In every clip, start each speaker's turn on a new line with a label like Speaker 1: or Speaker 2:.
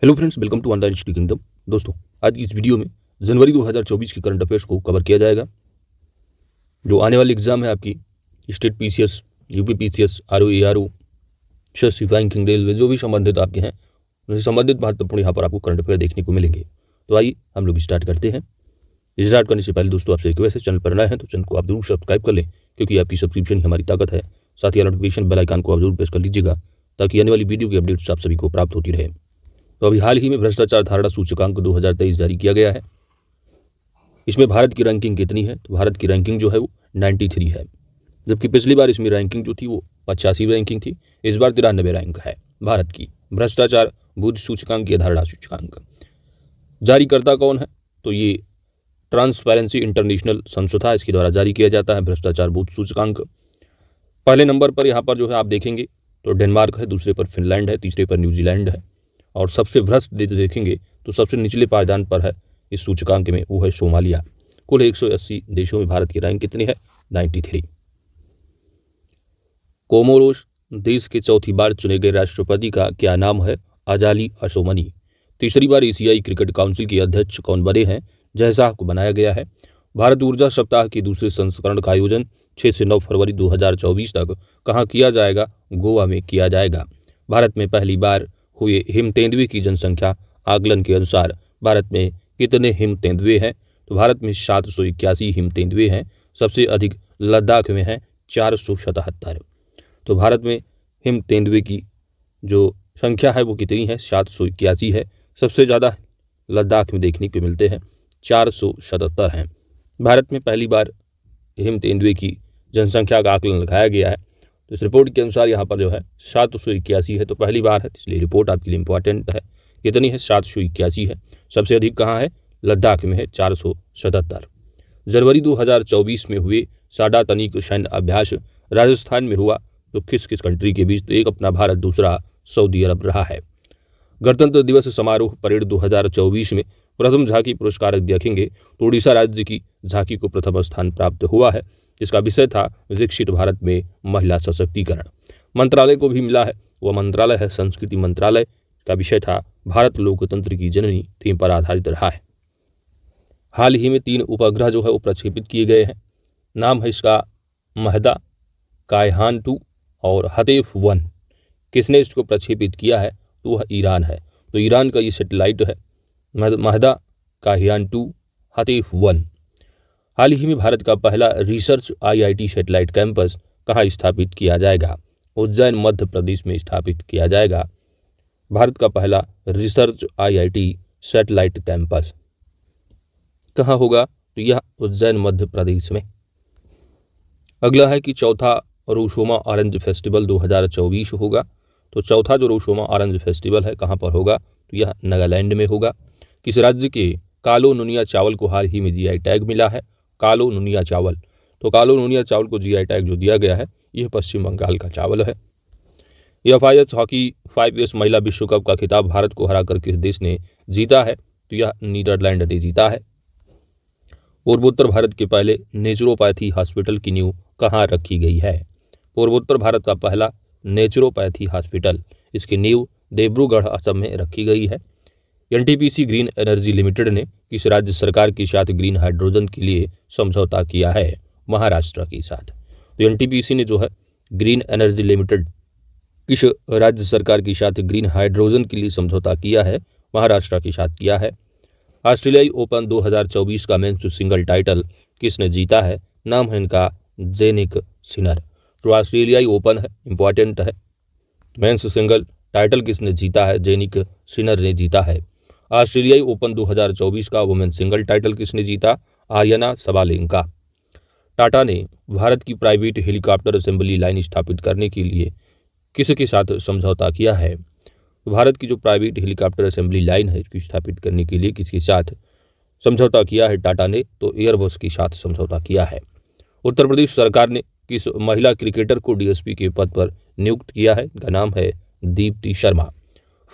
Speaker 1: Hello friends, welcome to online study kingdom. दोस्तों, आज की इस वीडियो में जनवरी 2024 के करंट अफेयर्स को कवर किया जाएगा। जो आने वाली एग्जाम है आपकी state PCS, UP PCS, RO, ARO, banking, railway, जो भी संबंधित आपके हैं उनसे संबंधित महत्वपूर्ण यहाँ पर आपको करंट अफेयर देखने को मिलेंगे। तो आइए हम लोग स्टार्ट करते हैं। स्टार्ट करने से पहले दोस्तों आपसे रिक्वेस्ट है, चैनल पर नए हैं तो चैनल को आप जरूर सब्सक्राइब कर लें, क्योंकि आपकी सब्सक्रिप्शन ही हमारी ताकत है। साथ ही नोटिफिकेशन बेल आइकन को आप जरूर प्रेस कर लीजिएगा, ताकि आने वाली वीडियो की अपडेट्स आप सभी को प्राप्त होती रहे। तो अभी हाल ही में भ्रष्टाचार धारणा सूचकांक 2023 जारी किया गया है। इसमें भारत की रैंकिंग कितनी है? तो भारत की रैंकिंग जो है वो 93 है, जबकि पिछली बार इसमें रैंकिंग जो थी वो 85 रैंकिंग थी। इस बार 93 रैंक है भारत की भ्रष्टाचार बूथ सूचकांक या धारणा सूचकांक। जारीकर्ता कौन है? तो ये ट्रांसपेरेंसी इंटरनेशनल संस्था, इसके द्वारा जारी किया जाता है भ्रष्टाचार बूथ सूचकांक। पहले नंबर पर यहाँ पर जो है आप देखेंगे तो डेनमार्क है, दूसरे पर फिनलैंड है, तीसरे पर न्यूजीलैंड है, और सबसे भ्रष्ट देखेंगे तो सबसे निचले पायदान पर है इस सूचकांक में, वो है सोमालिया। कुल 180 देशों में भारत की रैंक कितनी है? 93। कोमोरोस देश के चौथी बार चुने गए राष्ट्रपति का क्या नाम है? अजाली असोमनी। तीसरी बार एशियाई क्रिकेट काउंसिल के अध्यक्ष कौन बने हैं? जयशाह को बनाया गया है। भारत ऊर्जा सप्ताह के दूसरे संस्करण का आयोजन 6 से 9 फरवरी 2024 तक कहाँ किया जाएगा? गोवा में किया जाएगा। भारत में पहली बार हुए हिम तेंदुए की जनसंख्या आकलन के अनुसार भारत में कितने हिम तेंदुए हैं? तो भारत में 781 हिम तेंदुए हैं। सबसे अधिक लद्दाख में है 477। तो भारत में हिम तेंदुए की जो संख्या है वो कितनी है? 781 है। सबसे ज़्यादा लद्दाख में देखने को मिलते हैं, 477 हैं। भारत में पहली बार हिम तेंदुए की जनसंख्या का आकलन लगाया गया है। तो इस रिपोर्ट के अनुसार यहाँ पर जो है 781 है, तो पहली बार है, इसलिए रिपोर्ट आपके लिए इंपॉर्टेंट है। कितनी है? 781 है। सबसे अधिक कहाँ है? लद्दाख में है, 477। जनवरी 2024 में हुए साडा तनिक सैन्य अभ्यास राजस्थान में हुआ तो किस किस कंट्री के बीच? तो एक अपना भारत, दूसरा सऊदी अरब रहा है। गणतंत्र दिवस समारोह परेड 2024 में प्रथम झांकी पुरस्कार देखेंगे तो उड़ीसा राज्य की झांकी को प्रथम स्थान प्राप्त हुआ है। इसका विषय था विकसित भारत में महिला सशक्तिकरण। मंत्रालय को भी मिला है, वह मंत्रालय है संस्कृति मंत्रालय। का विषय था भारत लोकतंत्र की जननी, थीम पर आधारित रहा है। हाल ही में 3 उपग्रह जो है वो प्रक्षेपित किए गए हैं। नाम है इसका महदा, कायहान 2 और हतेफ 1। किसने इसको प्रक्षेपित किया है? तो वह ईरान है। तो ईरान का ये सैटेलाइट है महदा, कायहान 2, हतेफ 1। हाल ही में भारत का पहला रिसर्च आईआईटी सैटेलाइट कैंपस कहाँ स्थापित किया जाएगा? उज्जैन, मध्य प्रदेश में स्थापित किया जाएगा। भारत का पहला रिसर्च आईआईटी सैटेलाइट कैंपस कहाँ होगा? तो यह उज्जैन, मध्य प्रदेश में। अगला है कि चौथा रोशोमा ऑरेंज फेस्टिवल 2024 होगा। तो चौथा जो रोशोमा ऑरेंज फेस्टिवल है कहाँ पर होगा? तो यह नागालैंड में होगा। किस राज्य के कालो नुनिया चावल को हाल ही में जीआई टैग मिला है? कालो नुनिया चावल। तो कालो नुनिया चावल को जीआई टैग जो दिया गया है यह पश्चिम बंगाल का चावल है। एफआईएच हॉकी 5 महिला विश्व कप का खिताब भारत को हराकर किस देश ने जीता है? तो यह नीदरलैंड ने जीता है। पूर्वोत्तर भारत के पहले नेचुरोपैथी हॉस्पिटल की नींव कहाँ रखी गई है? पूर्वोत्तर भारत का पहला नेचुरोपैथी हॉस्पिटल, इसकी नींव डिब्रूगढ़, असम में रखी गई है। एनटीपीसी ग्रीन एनर्जी लिमिटेड ने किस राज्य सरकार के साथ ग्रीन हाइड्रोजन के लिए समझौता किया है? महाराष्ट्र के साथ। तो एनटीपीसी ने जो है ग्रीन एनर्जी लिमिटेड किस राज्य सरकार के साथ ग्रीन हाइड्रोजन के लिए समझौता किया है? महाराष्ट्र के साथ किया है। ऑस्ट्रेलियाई ओपन 2024 का मेंस सिंगल टाइटल किसने जीता है? नाम है इनका जेनिक सिनर। तो ऑस्ट्रेलियाई ओपन है, इंपॉर्टेंट है। मेंस सिंगल टाइटल किसने जीता है? जेनिक सिनर ने जीता है। ऑस्ट्रेलियाई ओपन 2024 का वुमेन सिंगल टाइटल किसने जीता? आर्यना सबालेंका। टाटा ने भारत की प्राइवेट हेलीकॉप्टर असेंबली लाइन स्थापित करने के लिए किसके साथ समझौता किया है? भारत की जो प्राइवेट हेलीकॉप्टर असेंबली लाइन है इसको स्थापित करने के लिए किसके साथ समझौता किया है टाटा ने? तो एयरबस के साथ समझौता किया है। उत्तर प्रदेश सरकार ने किस महिला क्रिकेटर को डीएसपी के पद पर नियुक्त किया है? इनका नाम है Deepti Sharma.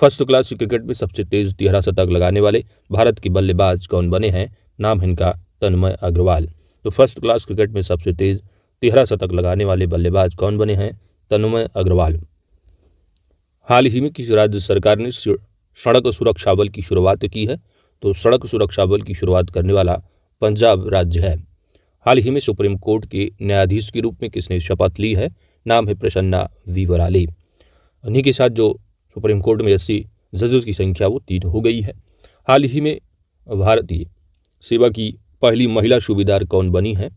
Speaker 1: First class cricket में सबसे तेज 13 शतक लगाने वाले भारत के बल्लेबाज कौन बने हैं? नाम है इनका तन्मय अग्रवाल। तो फर्स्ट क्लास क्रिकेट में सबसे तेज 13 शतक लगाने वाले बल्लेबाज कौन बने हैं? तन्मय अग्रवाल। हाल ही में किस राज्य सरकार ने सड़क सुरक्षा बल की शुरुआत की है? तो सड़क सुरक्षा बल की शुरुआत करने वाला पंजाब राज्य है। हाल ही में सुप्रीम कोर्ट के न्यायाधीश के रूप में किसने शपथ ली है? नाम है प्रसन्ना वी. उन्हीं के साथ जो सुप्रीम कोर्ट में 80 जजेस की संख्या वो 3 हो गई है। हाल ही में भारतीय सेवा की पहली महिला सूबेदार कौन बनी है?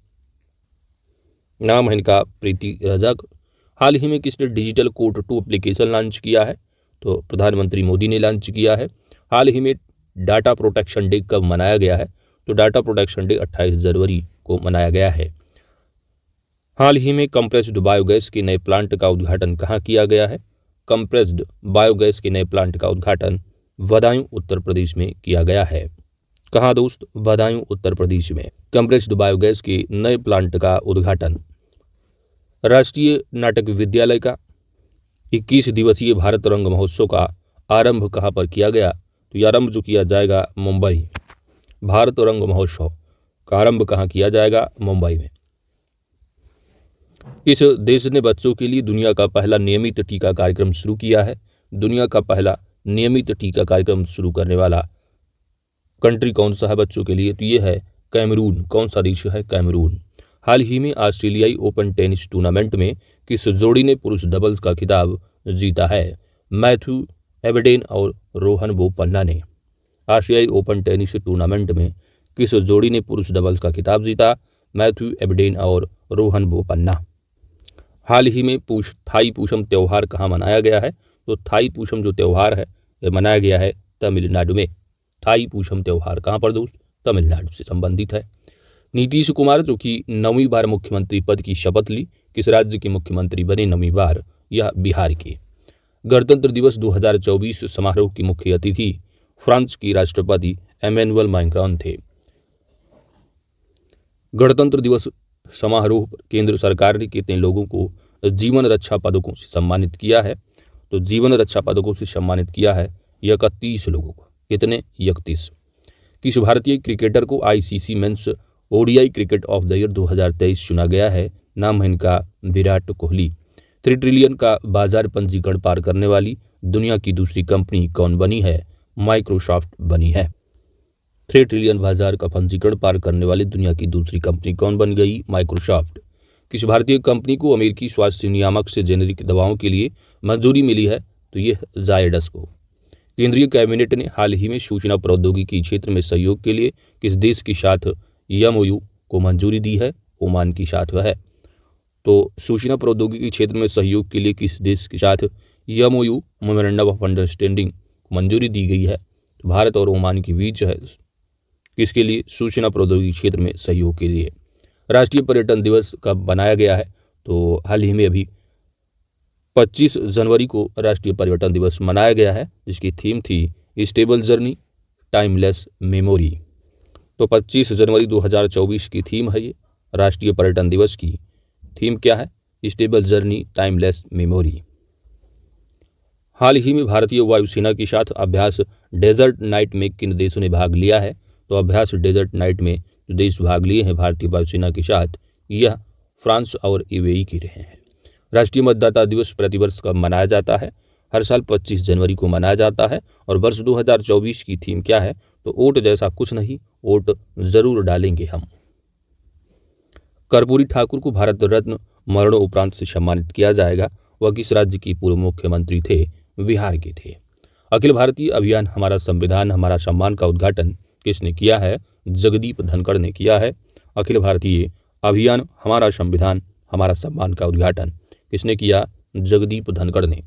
Speaker 1: नाम है इनका प्रीति रजक। हाल ही में किसने डिजिटल कोर्ट 2 एप्लीकेशन लॉन्च किया है? तो प्रधानमंत्री मोदी ने लॉन्च किया है। हाल ही में डाटा प्रोटेक्शन डे कब मनाया गया है? तो डाटा प्रोटेक्शन डे 28 जनवरी को मनाया गया है। हाल ही में कंप्रेस्ड बायोगैस के नए प्लांट का उद्घाटन कहाँ किया गया है? कंप्रेस्ड बायोगैस के नए प्लांट का उद्घाटन बदायूं उत्तर प्रदेश में किया गया है। कहाँ दोस्त? बदायूं उत्तर प्रदेश में कंप्रेस्ड बायोगैस के नए प्लांट का उद्घाटन। राष्ट्रीय नाटक विद्यालय का 21 दिवसीय भारत रंग महोत्सव का आरंभ कहाँ पर किया गया? तो यह आरंभ जो किया जाएगा मुंबई। भारत रंग महोत्सव का आरंभ कहाँ किया जाएगा? मुंबई में। इस देश ने बच्चों के लिए दुनिया का पहला नियमित टीका कार्यक्रम शुरू किया है। दुनिया का पहला नियमित टीका कार्यक्रम शुरू करने वाला कंट्री कौन सा है बच्चों के लिए? तो ये है कैमरून। कौन सा देश है? कैमरून। हाल ही में ऑस्ट्रेलियाई ओपन टेनिस टूर्नामेंट में किस जोड़ी ने पुरुष डबल्स का खिताब जीता है? मैथ्यू एबडेन और रोहन बोपन्ना ने। आशियाई ओपन टेनिस टूर्नामेंट में किस जोड़ी ने पुरुष डबल्स का खिताब जीता? मैथ्यू एबडेन और रोहन बोपन्ना। हाल ही में थाई पूषम त्यौहार कहाँ मनाया गया है? तो थाई पूषम जो त्यौहार है यह मनाया गया है तमिलनाडु में। थाई पूषम त्यौहार कहाँ पर दोस्त? तमिलनाडु से संबंधित है। नीतीश कुमार जो कि 9वीं बार मुख्यमंत्री पद की शपथ ली, किस राज्य के मुख्यमंत्री बने 9वीं बार? यह बिहार के। गणतंत्र दिवस 2024 समारोह की मुख्य अतिथि फ्रांस की राष्ट्रपति एमेनुअल मैक्रोन थे। गणतंत्र दिवस समारोह पर केंद्र सरकार ने कितने लोगों को जीवन रक्षा पदकों से सम्मानित किया है? तो जीवन रक्षा पदकों से सम्मानित किया है 31 लोगों को। कितने? 31। किस भारतीय क्रिकेटर को ICC men's ODI cricket of the year 2023 चुना गया है? नाम है इनका विराट कोहली। 3 ट्रिलियन का बाजार पंजीकरण पार करने वाली दुनिया की दूसरी कंपनी कौन बनी है? माइक्रोसॉफ्ट बनी है। 3 ट्रिलियन बाजार का पंजीकरण पार करने वाली दुनिया की दूसरी कंपनी कौन बन गई? माइक्रोसॉफ्ट। किस भारतीय कंपनी को अमेरिकी स्वास्थ्य नियामक से जेनेरिक दवाओं के लिए मंजूरी मिली है? तो ये जायडस को। केंद्रीय कैबिनेट ने हाल ही में सूचना प्रौद्योगिकी क्षेत्र में सहयोग के लिए किस देश के साथ एमओयू को मंजूरी दी है? ओमान के साथ है। तो सूचना प्रौद्योगिकी क्षेत्र में सहयोग के लिए किस देश के साथ एमओयू मेमोरेंडम ऑफ अंडरस्टैंडिंग को मंजूरी दी गई है? तो भारत और ओमान के बीच है। किसके लिए? सूचना प्रौद्योगिकी क्षेत्र में सहयोग के लिए। राष्ट्रीय पर्यटन दिवस कब बनाया गया है? तो हाल ही में अभी 25 जनवरी को राष्ट्रीय पर्यटन दिवस मनाया गया है, जिसकी थीम थी स्टेबल जर्नी टाइमलेस मेमोरी। तो 25 जनवरी 2024 की थीम है ये राष्ट्रीय पर्यटन दिवस की। थीम क्या है? Stable journey timeless memory. हाल ही में भारतीय वायुसेना के साथ अभ्यास डेजर्ट नाइट में किन देशों ने भाग लिया है? तो अभ्यास डेजर्ट नाइट में जो देश भाग लिए हैं भारतीय वायुसेना के साथ, यह फ्रांस और यूएई के रहे हैं। राष्ट्रीय मतदाता दिवस प्रतिवर्ष कब मनाया जाता है? हर साल 25 जनवरी को मनाया जाता है। और वर्ष 2024 की थीम क्या है? तो वोट जैसा कुछ नहीं, वोट जरूर डालेंगे हम। कर्पूरी ठाकुर को भारत रत्न मरणोपरांत से सम्मानित किया जाएगा। वह किस राज्य की पूर्व मुख्यमंत्री थे? बिहार के थे। अखिल भारतीय अभियान हमारा संविधान हमारा सम्मान का उद्घाटन किसने किया है? जगदीप धनखड़ ने किया है। अखिल भारतीय अभियान हमारा संविधान हमारा सम्मान का उद्घाटन किसने किया? जगदीप धनखड़ ने।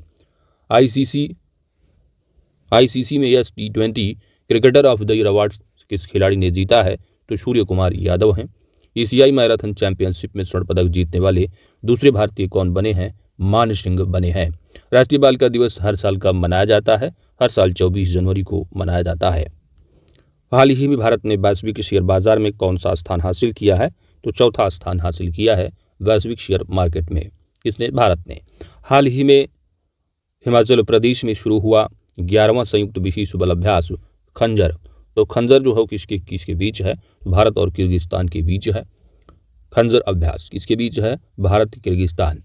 Speaker 1: आईसीसी में yes T20 cricketer of the year award किस खिलाड़ी ने जीता है? तो सूर्य कुमार यादव हैं। एशियाई मैराथन चैंपियनशिप में स्वर्ण पदक जीतने वाले दूसरे भारतीय कौन बने हैं? मान सिंह बने हैं। राष्ट्रीय बालिका दिवस हर साल कब मनाया जाता है? हर साल 24 जनवरी को मनाया जाता है। हाल ही में भारत ने वैश्विक शेयर बाजार में कौन सा स्थान हासिल किया है? तो चौथा स्थान हासिल किया है वैश्विक शेयर मार्केट में। किसने? भारत ने। हाल ही में हिमाचल प्रदेश में शुरू हुआ 11वां संयुक्त विशेष बल अभ्यास खंजर। तो खंजर जो है किसके बीच है? भारत और किर्गिस्तान के बीच है। खंजर अभ्यास किसके बीच है? भारत किर्गिस्तान।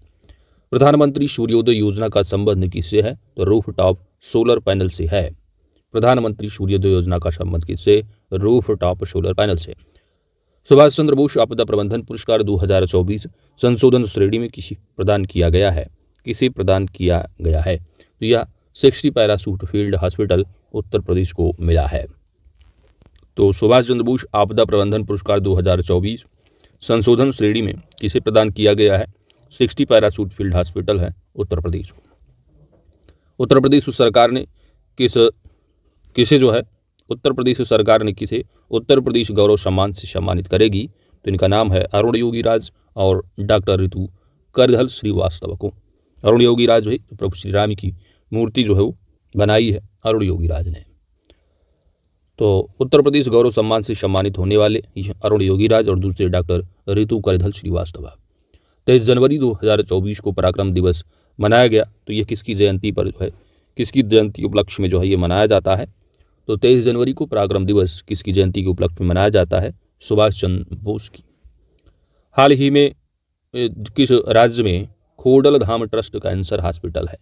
Speaker 1: प्रधानमंत्री सूर्योदय योजना का संबंध किससे है? तो रूफटॉप सोलर पैनल से है। प्रधानमंत्री सूर्योदय योजना का संबंध किससे? रूफ टॉप सोलर पैनल से। सुभाष चंद्र बोस आपदा प्रबंधन पुरस्कार 2024 संशोधन श्रेणी में किसे प्रदान किया गया है? किसे प्रदान किया गया है? तो यह 60 parachute field hospital Uttar Pradesh को मिला है। तो सुभाष चंद्र बोस आपदा प्रबंधन पुरस्कार 2024 संशोधन श्रेणी में किसे प्रदान किया गया है? 60 पैराशूट फील्ड हॉस्पिटल है उत्तर प्रदेश को। उत्तर प्रदेश सरकार ने किसे जो है उत्तर प्रदेश सरकार ने किसे उत्तर प्रदेश गौरव सम्मान से सम्मानित करेगी? तो इनका नाम है अरुण योगी राज और डॉक्टर ऋतु करधल श्रीवास्तव को। अरुण योगी राज है प्रभु श्री राम की मूर्ति जो है वो बनाई है अरुण योगी राज ने। तो उत्तर प्रदेश गौरव सम्मान से सम्मानित होने वाले अरुण योगी राज और दूसरे डॉक्टर ऋतु करधल श्रीवास्तव। 23 जनवरी 2024 को पराक्रम दिवस मनाया गया। तो ये किसकी जयंती पर जो है किसकी जयंती उपलक्ष्य में जो है ये मनाया जाता है? तो 23 जनवरी को पराक्रम दिवस किसकी जयंती के उपलक्ष्य में मनाया जाता है? सुभाष चंद्र बोस की। हाल ही में किस राज्य में खोडल धाम ट्रस्ट कैंसर हॉस्पिटल है?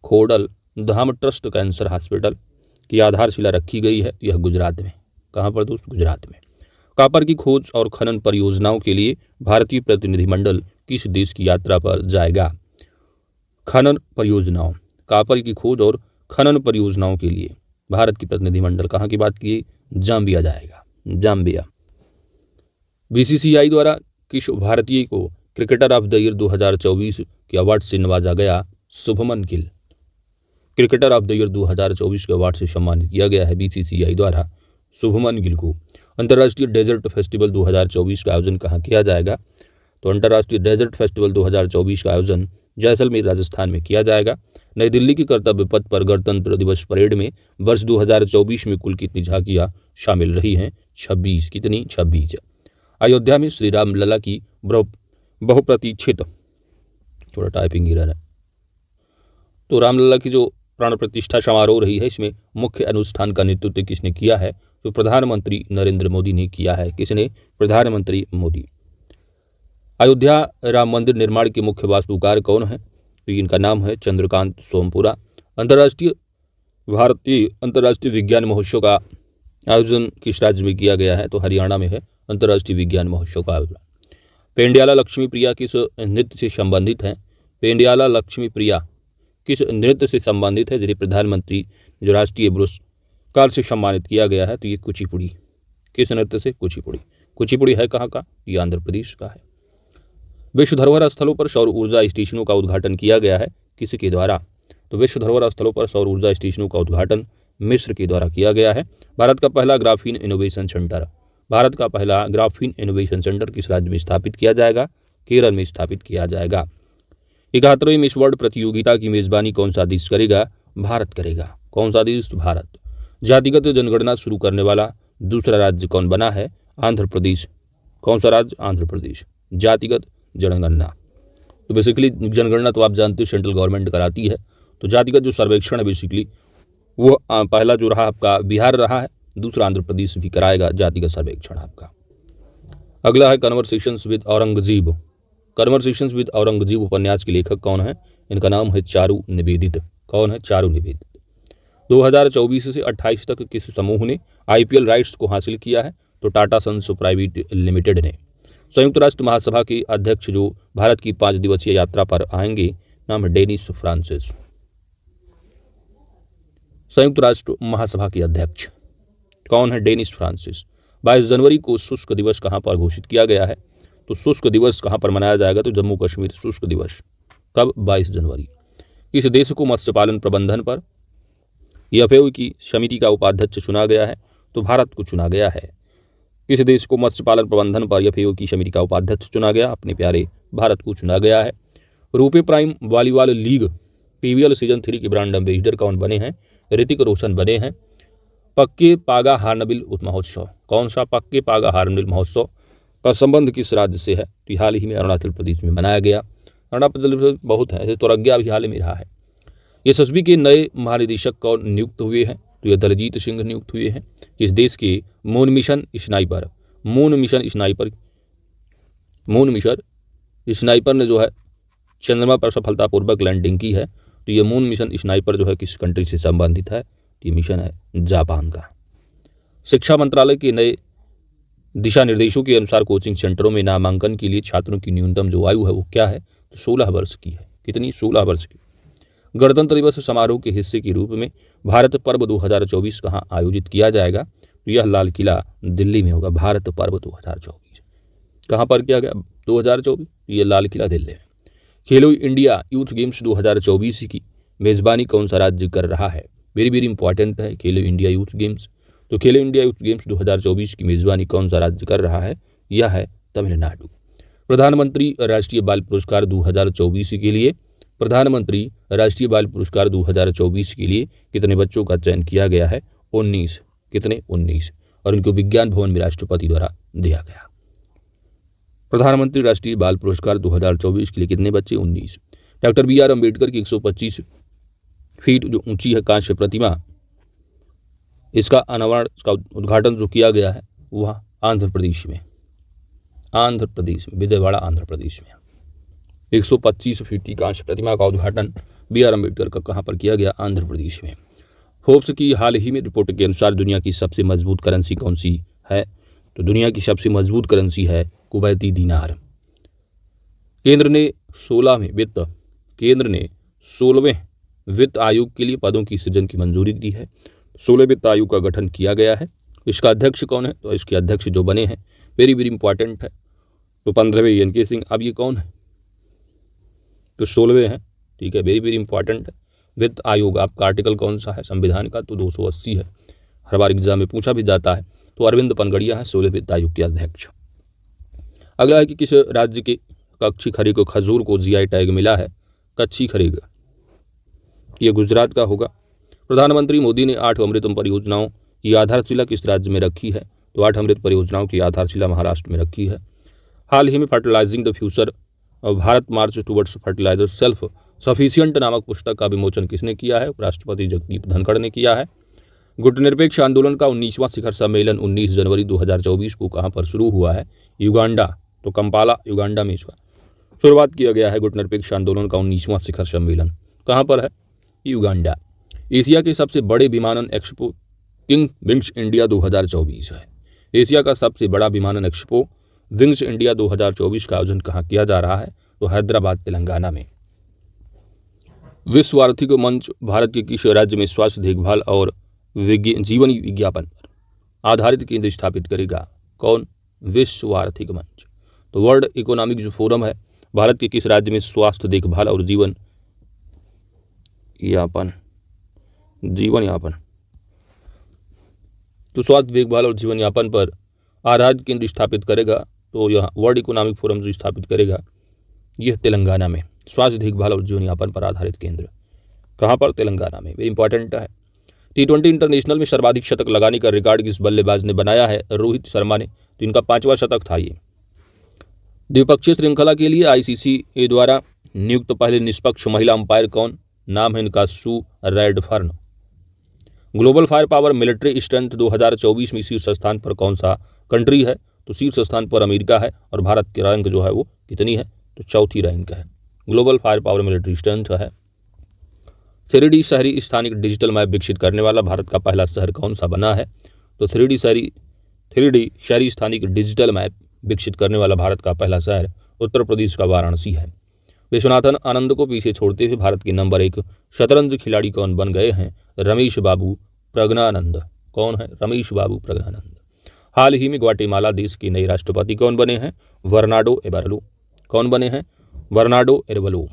Speaker 1: खोडल धाम ट्रस्ट कैंसर हॉस्पिटल की आधारशिला रखी गई है। यह गुजरात में। कहाँ पर दोस्त? गुजरात में। कॉपर की खोज और खनन परियोजनाओं के लिए भारतीय प्रतिनिधिमंडल किस देश की यात्रा पर जाएगा? खनन परियोजनाओं, कॉपर की खोज और खनन परियोजनाओं के लिए भारत की प्रतिनिधिमंडल कहाँ की बात की? जाम्बिया जाएगा। जाम्बिया। बीसीसीआई द्वारा किस भारतीय को क्रिकेटर ऑफ द ईयर 2024 के अवार्ड से नवाजा गया? Shubman Gill. Cricketer of the year 2024 के अवार्ड से सम्मानित किया गया है बीसीसीआई द्वारा शुभमन गिल को। अंतर्राष्ट्रीय डेजर्ट फेस्टिवल 2024 का आयोजन कहाँ किया जाएगा? तो अंतर्राष्ट्रीय डेजर्ट फेस्टिवल 2024 का आयोजन जैसलमेर राजस्थान में किया जाएगा। नई दिल्ली के कर्तव्य पथ पर गणतंत्र दिवस परेड में वर्ष 2024 में कुल कितनी झांकियां शामिल रही हैं? 26। कितनी? 26। अयोध्या में श्री राम लला की बहुप्रतीक्षित, थोड़ा टाइपिंग एरर है, तो रामलला की जो प्राण प्रतिष्ठा समारोह रही है इसमें मुख्य अनुष्ठान का नेतृत्व किसने किया है? तो प्रधानमंत्री नरेंद्र मोदी ने किया है। किसने? प्रधानमंत्री मोदी। अयोध्या राम मंदिर निर्माण के मुख्य वास्तुकार कौन है? तो इनका नाम है चंद्रकांत सोमपुरा। भारतीय अंतर्राष्ट्रीय विज्ञान महोत्सव का आयोजन किस राज्य में किया गया है? तो हरियाणा में है अंतर्राष्ट्रीय विज्ञान महोत्सव का आयोजन। पेंड्याला लक्ष्मी प्रिया किस नृत्य से संबंधित है? पेंड्याला लक्ष्मी प्रिया किस नृत्य से संबंधित है जिन्हें प्रधानमंत्री जो राष्ट्रीय पुरस्कार से सम्मानित किया गया है? तो ये कुचिपुड़ी। किस नृत्य से? कुचिपुड़ी। कुचिपुड़ी है कहाँ का? ये आंध्र प्रदेश का है। विश्व धरोहर स्थलों पर सौर ऊर्जा स्टेशनों का उद्घाटन किया गया है किसके द्वारा? तो विश्व धरोहर स्थलों पर सौर ऊर्जा स्टेशनों का उद्घाटन मिस्र के द्वारा किया गया है। भारत का पहला ग्राफीन इनोवेशन सेंटर किस राज्य में स्थापित किया जाएगा? केरल में स्थापित किया जाएगा। 71वीं मिस वर्ल्ड प्रतियोगिता की मेजबानी कौन सा देश करेगा? भारत करेगा। कौन सा देश? भारत। जातिगत जनगणना शुरू करने वाला दूसरा राज्य कौन बना है? आंध्र प्रदेश। कौन सा राज्य? आंध्र प्रदेश। जातिगत जनगणना, तो बेसिकली जनगणना तो आप जानते हो सेंट्रल गवर्नमेंट कराती है। तो जातिगत जो सर्वेक्षण है बेसिकली वो पहला जो रहा आपका बिहार रहा है, दूसरा आंध्र प्रदेश भी कराएगा जातिगत सर्वेक्षण आपका। अगला है conversations with Aurangzeb. Conversations with Aurangzeb उपन्यास के लेखक कौन है? इनका नाम है चारू निवेदित। कौन है? चारू निवेदित। 2024 से 28 तक किस समूह ने आईपीएल राइट्स को हासिल किया है? तो टाटा सन्स प्राइवेट लिमिटेड ने। संयुक्त राष्ट्र महासभा के अध्यक्ष जो भारत की 5 दिवसीय यात्रा पर आएंगे, नाम है डेनिस फ्रांसिस। संयुक्त राष्ट्र महासभा के अध्यक्ष कौन है? Dennis Francis. 22 जनवरी को शुष्क दिवस कहाँ पर घोषित किया गया है? तो शुष्क दिवस कहाँ पर मनाया जाएगा? तो जम्मू कश्मीर शुष्क दिवस। कब? 22 जनवरी। किस देश को मत्स्य पालन प्रबंधन पर एफएओ की समिति का उपाध्यक्ष चुना गया है? तो भारत को चुना गया है। किस देश को मत्स्य पालन प्रबंधन पर एफएओ की समिति का उपाध्यक्ष चुना गया? अपने प्यारे भारत को चुना गया है। RuPay prime volleyball league PVL season 3 के ब्रांड एम्बेसडर कौन बने हैं? ऋतिक रोशन बने हैं। पक्के पागा हार्नबिल महोत्सव, कौन सा? पक्के पागा हार्नबिल महोत्सव का संबंध किस राज्य से है? तो हाल ही में अरुणाचल प्रदेश में मनाया गया। अरुणाचल प्रदेश बहुत है, तुरग्या भी हाल ही में रहा है। एसएसबी के नए महानिदेशक कौन नियुक्त हुए हैं? तो ये दलजीत सिंह नियुक्त हुए हैं। इस देश के मून मिशन स्नाइपर ने जो है चंद्रमा पर सफलतापूर्वक लैंडिंग की है। तो ये मून मिशन स्नाइपर जो है किस कंट्री से संबंधित है? ये मिशन है जापान का। शिक्षा मंत्रालय के नए दिशा निर्देशों के अनुसार कोचिंग सेंटरों में नामांकन के लिए छात्रों की न्यूनतम जो आयु है वो क्या है, तो 16 वर्ष की है। कितनी? 16 वर्ष की। गणतंत्र दिवस समारोह के हिस्से के रूप में भारत पर्व 2024 कहाँ आयोजित किया जाएगा, तो यह लाल किला दिल्ली में होगा। भारत पर्व 2024 कहाँ पर किया गया? 2024, ये लाल किला दिल्ली में। खेलो इंडिया यूथ गेम्स 2024 की मेजबानी कौन सा राज्य कर रहा है? वेरी वेरी इंपॉर्टेंट है खेलो इंडिया यूथ गेम्स। तो खेलो इंडिया यूथ गेम्स 2024 की मेजबानी कौन सा राज्य कर रहा है? यह है तमिलनाडु। प्रधानमंत्री राष्ट्रीय बाल पुरस्कार 2024 के लिए प्रधानमंत्री राष्ट्रीय बाल पुरस्कार 2024 के लिए कितने बच्चों का चयन किया गया है? 19। कितने? 19। और इनको विज्ञान भवन में राष्ट्रपति द्वारा दिया गया। प्रधानमंत्री राष्ट्रीय बाल पुरस्कार 2024 के लिए कितने बच्चे? 19। डॉक्टर BR अम्बेडकर की 125 फीट जो ऊंची है कांस्य प्रतिमा, इसका अनावरण, इसका उद्घाटन जो किया गया है वह आंध्र प्रदेश में, विजयवाड़ा आंध्र प्रदेश में 125 फीट की कांस्य प्रतिमा का उद्घाटन BR अम्बेडकर का कहाँ पर किया गया? आंध्र प्रदेश में। फोर्ब्स की हाल ही में रिपोर्ट के अनुसार दुनिया की सबसे मजबूत करेंसी कौन सी है? तो दुनिया की सबसे मजबूत करेंसी है कुवैती दीनार। केंद्र ने 16वें वित्त आयोग के लिए पदों की सृजन की मंजूरी दी है। 16 वित्त आयोग का गठन किया गया है। इसका अध्यक्ष कौन है? तो इसके अध्यक्ष जो बने हैं वेरी वेरी इंपॉर्टेंट है, तो 15वें NK सिंह। अब ये कौन है? तो 16वें हैं, ठीक है, वेरी वेरी इंपॉर्टेंट है। वित्त आयोग आपका आर्टिकल कौन सा है संविधान का? तो 280 है, हर बार एग्जाम में पूछा भी जाता है। तो अरविंद पनगड़िया है 16 वित्त आयोग के अध्यक्ष। अगला है कि किस राज्य के कच्ची खरीक को खजूर को GI टैग मिला है? कच्ची खरीक, ये गुजरात का होगा। प्रधानमंत्री मोदी ने 8 अमृतम परियोजनाओं की आधारशिला किस राज्य में रखी है? तो 8 अमृत परियोजनाओं की आधारशिला महाराष्ट्र में रखी है। हाल ही में fertilising the future Bharat march towards fertiliser self sufficient नामक पुस्तक का विमोचन किसने किया है? उपराष्ट्रपति जगदीप धनखड़ ने किया है। गुटनिरपेक्ष आंदोलन का 19वां शिखर सम्मेलन 19 जनवरी 2024 को कहाँ पर शुरू हुआ है? युगांडा। तो कंपाला युगांडा में इसका शुरुआत किया गया है। गुटनिरपेक्ष आंदोलन का 19वां शिखर सम्मेलन कहाँ पर है? युगांडा। एशिया के सबसे बड़े विमानन एक्सपो किंग विंग्स इंडिया 2024 है। एशिया का सबसे बड़ा विमानन एक्सपो विंग्स इंडिया 2024 का आयोजन कहाँ किया जा रहा है? तो हैदराबाद तेलंगाना में। विश्व आर्थिक मंच भारत के किस राज्य में स्वास्थ्य देखभाल और जीवन विज्ञापन पर आधारित केंद्र स्थापित करेगा? कौन? विश्व आर्थिक मंच। तो वर्ल्ड इकोनॉमिक जो फोरम है भारत के किस राज्य में स्वास्थ्य देखभाल और जीवन यापन तो स्वास्थ्य देखभाल और जीवन यापन पर आधारित केंद्र स्थापित करेगा? तो यह वर्ल्ड इकोनॉमिक फोरम जो स्थापित करेगा यह तेलंगाना में। स्वास्थ्य देखभाल और जीवन यापन पर आधारित केंद्र कहाँ पर? तेलंगाना में। वेरी इंपॉर्टेंट है। T20 इंटरनेशनल में सर्वाधिक शतक लगाने का रिकॉर्ड किस बल्लेबाज ने बनाया है? रोहित शर्मा ने। तो इनका 5वां शतक था ये। द्विपक्षीय श्रृंखला के लिए ICC द्वारा नियुक्त पहले निष्पक्ष महिला अंपायर कौन? नाम है इनका Sue Redfern. Global fire power military strength 2024 में शीर्ष स्थान पर कौन सा कंट्री है? तो शीर्ष स्थान पर अमेरिका है। और भारत की रैंक जो है वो कितनी है? तो 4थी रैंक है। Global fire power military strength है। 3D शहरी स्थानिक डिजिटल मैप विकसित करने वाला भारत का पहला शहर कौन सा बना है? तो 3D शहरी स्थानिक डिजिटल मैप विकसित करने वाला भारत का पहला शहर उत्तर प्रदेश का वाराणसी है। विश्वनाथन आनंद को पीछे छोड़ते हुए भारत के नंबर 1 शतरंज खिलाड़ी कौन बन गए हैं? रमेश बाबू प्रज्ञानंद। कौन है? रमेश बाबू प्रज्ञानंद। हाल ही में ग्वाटेमाला देश के नए राष्ट्रपति कौन बने हैं? बर्नार्डो एरेवलो। कौन बने हैं? बर्नार्डो एरेवलो।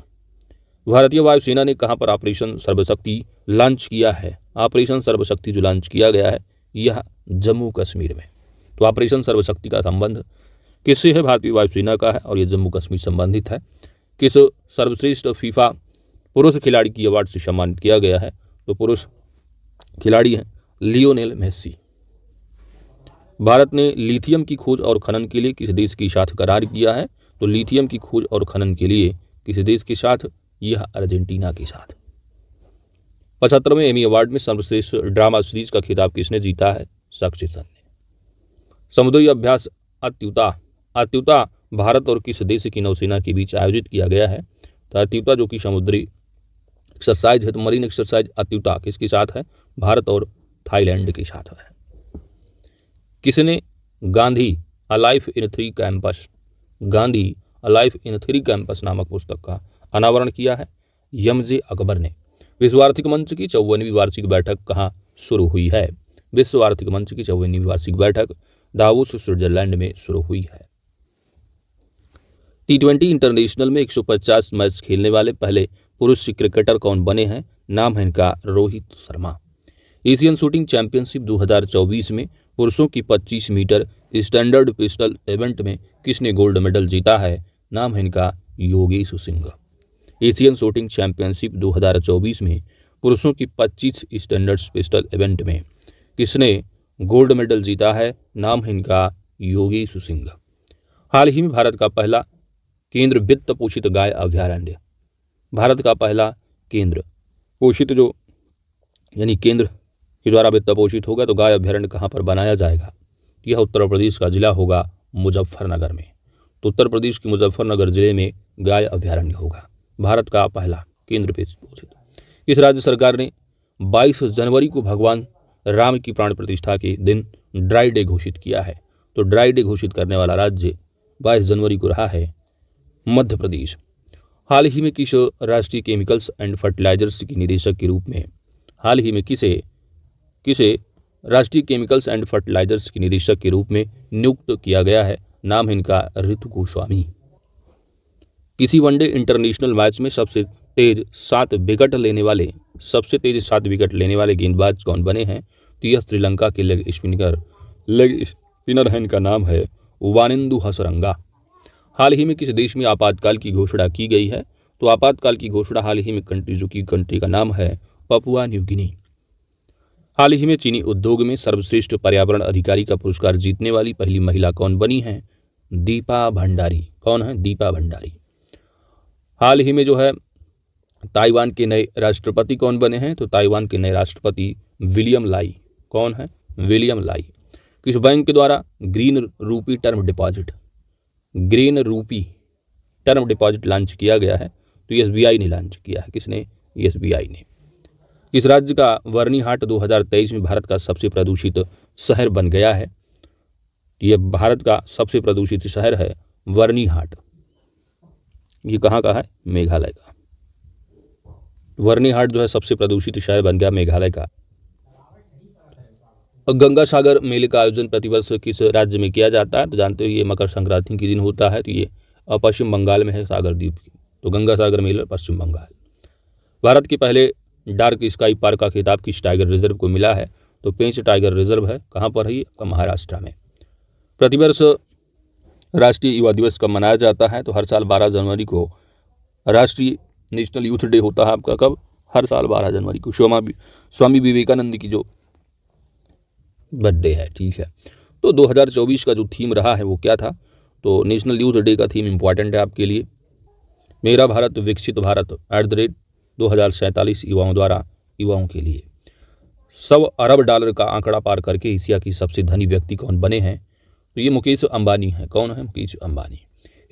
Speaker 1: भारतीय वायुसेना ने कहाँ पर ऑपरेशन सर्वशक्ति लॉन्च किया है? ऑपरेशन सर्वशक्ति जो लॉन्च किया गया है यह जम्मू कश्मीर में। तो ऑपरेशन सर्वशक्ति का संबंध किससे है? भारतीय वायुसेना का है और ये जम्मू कश्मीर संबंधित है। किस सर्वश्रेष्ठ फीफा पुरुष खिलाड़ी की अवार्ड से सम्मानित किया गया है? तो पुरुष खिलाड़ी हैं लियोनेल मेसी। भारत ने लिथियम की खोज और खनन के लिए किस देश के साथ करार किया है? तो लिथियम की खोज और खनन के लिए किस देश के साथ? यह अर्जेंटीना के साथ। 75वें एमी अवार्ड में सर्वश्रेष्ठ ड्रामा सीरीज का खिताब किसने जीता है? सक्सेशन ने। समुद्री अभ्यास अत्युता भारत और किस देश की नौसेना के बीच आयोजित किया गया है? तो अत्युता जो कि समुद्री एक्सरसाइज है तो मरीन एक्सरसाइज अत्युता किसके साथ है? भारत और थाईलैंड के साथ है। किसने Gandhi अलाइफ in three campus, Gandhi अलाइफ in three campus नामक पुस्तक का अनावरण किया है? यमजे अकबर ने। विश्व आर्थिक मंच की 54वीं वार्षिक बैठक कहाँ शुरू हुई है? विश्व आर्थिक मंच की 54वीं वार्षिक बैठक दावोस स्विट्जरलैंड में शुरू हुई है। T20 इंटरनेशनल में 150 मैच खेलने वाले पहले पुरुष क्रिकेटर कौन बने हैं? नाम है इनका Rohit Sharma. Asian shooting championship 2024 में पुरुषों की 25 मीटर स्टैंडर्ड पिस्टल इवेंट में किसने गोल्ड मेडल जीता है? नाम है इनका Yogesh Singh. Asian shooting championship 2024 में पुरुषों की 25 स्टैंडर्ड पिस्टल इवेंट में किसने गोल्ड मेडल जीता है? नाम है इनका योगेश सिंह। हाल ही में भारत का पहला केंद्र वित्त पोषित गाय अभयारण्य, भारत का पहला केंद्र पोषित जो यानी केंद्र के द्वारा वित्त पोषित होगा तो गाय अभयारण्य कहाँ पर बनाया जाएगा? यह उत्तर प्रदेश का जिला होगा मुजफ्फरनगर में। तो उत्तर प्रदेश के मुजफ्फरनगर जिले में गाय अभयारण्य होगा, भारत का पहला केंद्र पोषित। इस राज्य सरकार ने 22 जनवरी को भगवान राम की प्राण प्रतिष्ठा के दिन ड्राई डे घोषित किया है। तो ड्राई डे घोषित करने वाला राज्य 22 जनवरी को रहा है मध्य प्रदेश। हाल ही में किस राष्ट्रीय केमिकल्स एंड फर्टिलाइजर्स की निदेशक के रूप में हाल ही में किसे राष्ट्रीय केमिकल्स एंड फर्टिलाइजर्स की निदेशक के रूप में नियुक्त किया गया है? नाम है इनका ऋतु गोस्वामी। किसी वनडे इंटरनेशनल मैच में सबसे तेज 7 विकेट लेने वाले गेंदबाज कौन बने हैं? तो यह श्रीलंका के लेग स्पिनर है, इनका नाम है वानिंदु हसरंगा। हाल ही में किस देश में आपातकाल की घोषणा की गई है? तो आपातकाल की घोषणा हाल ही में कंट्री का नाम है पपुआ न्यू गिनी। हाल ही में चीनी उद्योग में सर्वश्रेष्ठ पर्यावरण अधिकारी का पुरस्कार जीतने वाली पहली महिला कौन बनी है? दीपा भंडारी। कौन है? दीपा भंडारी। हाल ही में जो है ताइवान के नए राष्ट्रपति कौन बने हैं? तो ताइवान के नए राष्ट्रपति विलियम लाई। कौन है? विलियम लाई। किस बैंक के द्वारा ग्रीन रूपी टर्म डिपॉजिट लॉन्च किया गया है? तो एसबीआई ने लॉन्च किया है। किसने? एसबीआई ने। किस राज्य का वर्नीहाट 2023 में भारत का सबसे प्रदूषित शहर बन गया है? यह भारत का सबसे प्रदूषित शहर है वर्नीहाट। ये कहाँ का है? मेघालय का। वर्नीहाट जो है सबसे प्रदूषित शहर बन गया मेघालय का। गंगा सागर मेले का आयोजन प्रतिवर्ष किस राज्य में किया जाता है? तो जानते हो ये मकर संक्रांति के दिन होता है। तो ये पश्चिम बंगाल में है, सागर द्वीप की। तो गंगा सागर मेला पश्चिम बंगाल। भारत के पहले डार्क स्काई पार्क का खिताब किस टाइगर रिजर्व को मिला है? तो पेंच टाइगर रिजर्व है। कहाँ पर है ये? महाराष्ट्र में। प्रतिवर्ष राष्ट्रीय युवा दिवस कब मनाया जाता है? तो हर साल 12 जनवरी को राष्ट्रीय नेशनल यूथ डे होता है आपका। कब? हर साल 12 जनवरी को। स्वामी विवेकानंद की जो बर्थडे है। ठीक है। तो 2024 का जो थीम रहा है वो क्या था? तो नेशनल यूथ डे का थीम इंपॉर्टेंट है आपके लिए। मेरा भारत विकसित भारत @2047 युवाओं के लिए। 100 अरब डॉलर का आंकड़ा पार करके एशिया की सबसे धनी व्यक्ति कौन बने हैं? तो ये मुकेश अंबानी है। कौन है? Mukesh Ambani.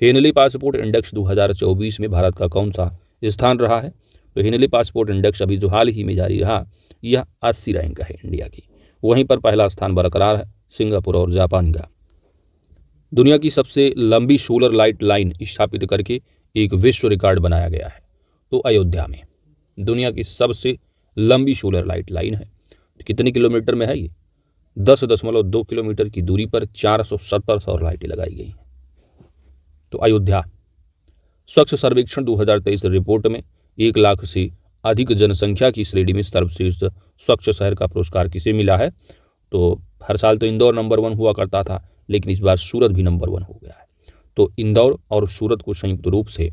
Speaker 1: Henley passport index 2024 में भारत का कौन सा स्थान रहा है? तो हेनली पासपोर्ट इंडेक्स अभी जो हाल ही में जारी रहा यह 80 रैंक है इंडिया की। वहीं पर पहला स्थान बरकरार है सिंगापुर और जापान का। दुनिया की सबसे लंबी सोलर लाइट लाइन स्थापित करके एक विश्व रिकॉर्ड बनाया गया है। तो अयोध्या में दुनिया की सबसे लंबी सोलर लाइट लाइन है। कितने किलोमीटर में है ये? 10.2 किलोमीटर की दूरी पर 470 सौर लाइटें लगाई गई हैं। तो अयोध्या। स्वच्छ सर्वेक्षण 2023 रिपोर्ट में 1 लाख से अधिक जनसंख्या की श्रेणी में सर्वश्रेष्ठ स्वच्छ शहर का पुरस्कार किसे मिला है? तो हर साल तो इंदौर नंबर 1 हुआ करता था, लेकिन इस बार सूरत भी नंबर 1 हो गया है। तो इंदौर और सूरत को संयुक्त रूप से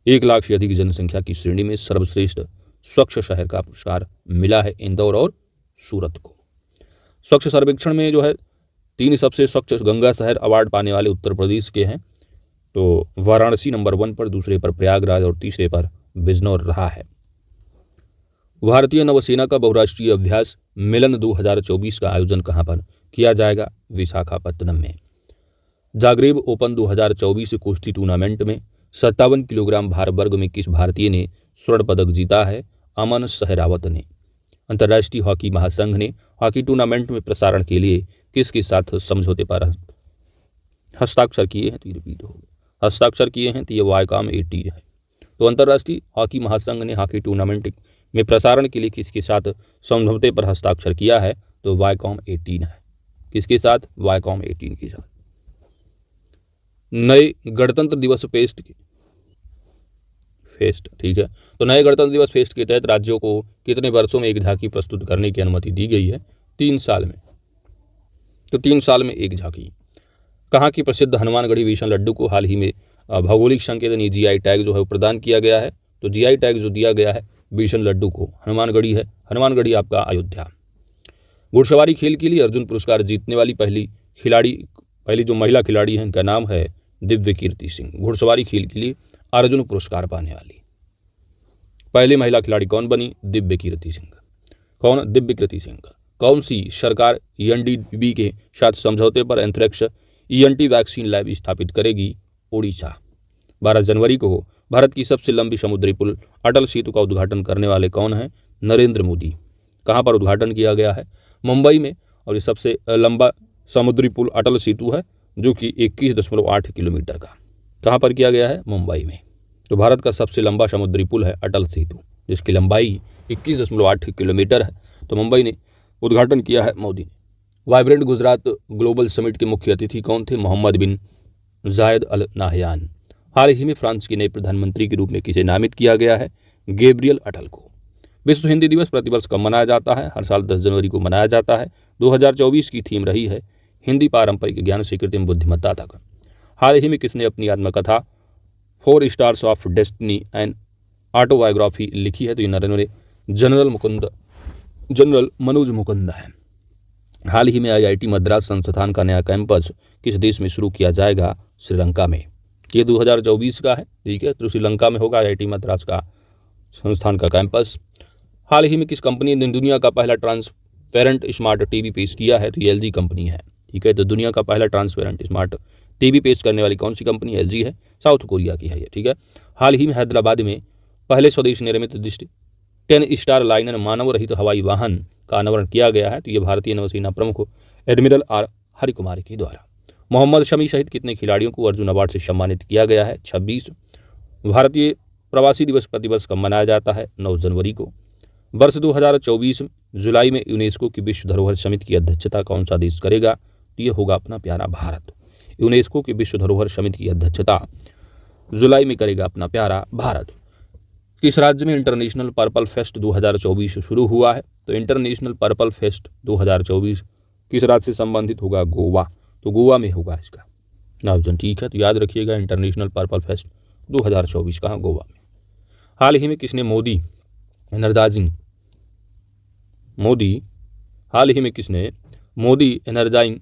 Speaker 1: 1 लाख से अधिक जनसंख्या की श्रेणी में सर्वश्रेष्ठ स्वच्छ शहर का पुरस्कार मिला है इंदौर और सूरत को। स्वच्छ सर्वेक्षण में जो है 3 सबसे स्वच्छ गंगा शहर अवार्ड पाने वाले उत्तर प्रदेश के हैं। तो वाराणसी नंबर 1 पर, दूसरे पर प्रयागराज और तीसरे पर बिजनौर रहा है। भारतीय नौसेना का बहुराष्ट्रीय अभ्यास मिलन 2024 का आयोजन कहाँ पर किया जाएगा? विशाखापत्तनम में। जागरेब ओपन 2024 कुश्ती टूर्नामेंट में 57 किलोग्राम भार वर्ग में किस भारतीय ने स्वर्ण पदक जीता है? अमन सहरावत ने। अंतर्राष्ट्रीय हॉकी महासंघ ने हॉकी टूर्नामेंट में प्रसारण के लिए किसके साथ समझौते पर हस्ताक्षर किए हैं? तो ये रिपीट हो गया, हस्ताक्षर किए हैं, तो ये वायकॉम 18 है। तो अंतर्राष्ट्रीय हॉकी महासंघ ने हॉकी टूर्नामेंट में प्रसारण के लिए किसके साथ समझौते पर हस्ताक्षर किया है? तो वायकॉम 18 है। किसके साथ? वायकॉम 18 के साथ। नए गणतंत्र दिवस फेस्ट, ठीक है। तो नए गणतंत्र दिवस फेस्ट के तहत राज्यों को कितने वर्षों में एक झांकी प्रस्तुत करने की अनुमति दी गई है? 3 साल में। तो 3 साल में एक झांकी। कहाँ की प्रसिद्ध हनुमानगढ़ी बेसन लड्डू को हाल ही में भौगोलिक संकेत यानी जीआई टैग जो है वो प्रदान किया गया है। तो जीआई टैग जो दिया गया है बेसन लड्डू को हनुमानगढ़ी है, हनुमानगढ़ी आपका अयोध्या। घुड़सवारी खेल के लिए अर्जुन पुरस्कार जीतने वाली पहली जो महिला खिलाड़ी है इनका नाम है दिव्य कीर्ति सिंह। घुड़सवारी खेल के लिए अर्जुन पुरस्कार पाने वाली पहली महिला खिलाड़ी कौन बनी? दिव्य कीर्ति सिंह। कौन? दिव्य कीर्ति सिंह। कौन सी सरकार ईएनडीबी के साथ समझौते पर एंथ्रेक्स ईएनटी वैक्सीन लैब स्थापित करेगी? ओडिशा। 12 जनवरी को भारत की सबसे लंबी समुद्री पुल अटल सेतु का उद्घाटन करने वाले कौन हैं? नरेंद्र मोदी। कहाँ पर उद्घाटन किया गया है? मुंबई में। और ये सबसे लंबा समुद्री पुल अटल सेतु है जो कि 21.8 किलोमीटर का। कहाँ पर किया गया है? मुंबई में। तो भारत का सबसे लंबा समुद्री पुल है अटल सेतु जिसकी लंबाई 21.8 किलोमीटर है। तो मुंबई ने उद्घाटन किया है मोदी ने। वाइब्रेंट गुजरात ग्लोबल समिट के मुख्य अतिथि कौन थे? मोहम्मद बिन जायद अल नाहयान। हाल ही में फ्रांस के नए प्रधानमंत्री के रूप में किसे नामित किया गया है? गैब्रियल अटल को। विश्व हिंदी दिवस प्रतिवर्ष कब मनाया जाता है? हर साल 10 जनवरी को मनाया जाता है। 2024 की थीम रही है हिंदी पारंपरिक ज्ञान से कृत्रिम बुद्धिमत्ता तक। हाल ही में किसने अपनी आत्मकथा 4 stars of destiny and autobiography लिखी है? तो ये जनरल मनोज मुकुंद है। हाल ही में आईआईटी मद्रास संस्थान का नया कैंपस किस देश में शुरू किया जाएगा? श्रीलंका में। ये 2024 का है, ठीक है। तो श्रीलंका में होगा आईआईटी मद्रास का संस्थान का कैंपस। हाल ही में किस कंपनी ने दुनिया का पहला ट्रांसपेरेंट स्मार्ट टीवी पेश किया है? तो ये एलजी कंपनी है, ठीक है। तो दुनिया का पहला ट्रांसपेरेंट स्मार्ट टीवी पेश करने वाली कौन सी कंपनी? एलजी है, साउथ कोरिया की है ये, ठीक है। हाल ही में हैदराबाद में पहले स्वदेश निर्मित 10 स्टार लाइनर मानव रहित हवाई वाहन का अनावरण किया गया है। तो ये भारतीय नौसेना प्रमुख एडमिरल आर हरिकुमार के द्वारा। मोहम्मद शमी सहित कितने खिलाड़ियों को अर्जुन अवार्ड से सम्मानित किया गया है? 26। भारतीय प्रवासी दिवस प्रतिवर्ष कब मनाया जाता है? 9 जनवरी को। वर्ष 2024 जुलाई में यूनेस्को की विश्व धरोहर समिति की अध्यक्षता कौन सा देश करेगा? तो ये होगा अपना प्यारा भारत। यूनेस्को की विश्व धरोहर समिति की अध्यक्षता जुलाई में करेगा अपना प्यारा भारत। किस राज्य में इंटरनेशनल पर्पल फेस्ट 2024 शुरू हुआ है? तो इंटरनेशनल पर्पल फेस्ट 2024 किस राज्य से संबंधित होगा? गोवा। तो गोवा में होगा इसका आयोजन, ठीक है। तो याद रखिएगा इंटरनेशनल पर्पल फेस्ट 2024 कहाँ? गोवा में। हाल ही में किसने मोदी एनर्जाइंग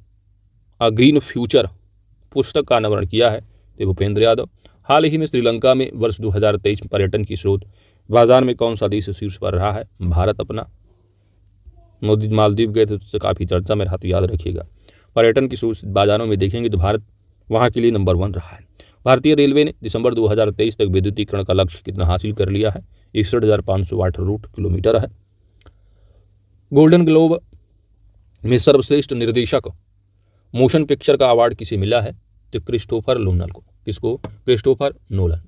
Speaker 1: अ ग्रीन फ्यूचर पुस्तक का अनावरण किया है? तो भूपेंद्र यादव। हाल ही में श्रीलंका में वर्ष 2023 में पर्यटन की स्रोत बाजार में कौन सा देश शीर्ष पर रहा है? भारत अपना। मोदी मालदीव गए थे उससे काफ़ी चर्चा में रहा, तो याद रखिएगा पर्यटन की स्रोत बाजारों में देखेंगे तो भारत वहाँ के लिए नंबर 1 रहा है। भारतीय रेलवे ने दिसंबर 2023 तक विद्युतीकरण का लक्ष्य कितना हासिल कर लिया है? 61,508 रूट किलोमीटर है। गोल्डन ग्लोब में सर्वश्रेष्ठ निर्देशक मोशन पिक्चर का अवार्ड किसे मिला है? तो क्रिस्टोफर नोलन को। किसको? Christopher Nolan.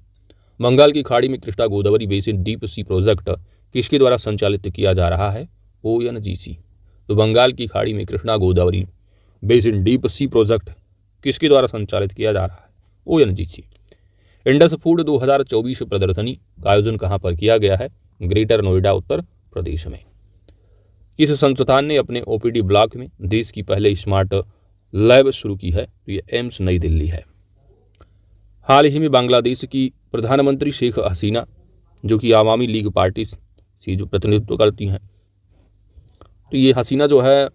Speaker 1: बंगाल की खाड़ी में Krishna Godavari basin deep sea project किसके द्वारा संचालित किया जा रहा है? ओएनजीसी। तो बंगाल की खाड़ी में Krishna Godavari basin deep sea project किसके द्वारा संचालित किया जा रहा है? ओएनजीसी। इंडस फूड 2024 प्रदर्शनी का आयोजन कहाँ पर किया गया है? ग्रेटर नोएडा उत्तर प्रदेश में। किस संस्थान ने अपने ओपीडी ब्लॉक में देश की पहले स्मार्ट लैब शुरू की है? तो ये एम्स नई दिल्ली है। हाल ही में बांग्लादेश की प्रधानमंत्री शेख हसीना जो कि आवामी लीग पार्टी से जो प्रतिनिधित्व करती हैं, तो ये हसीना जो है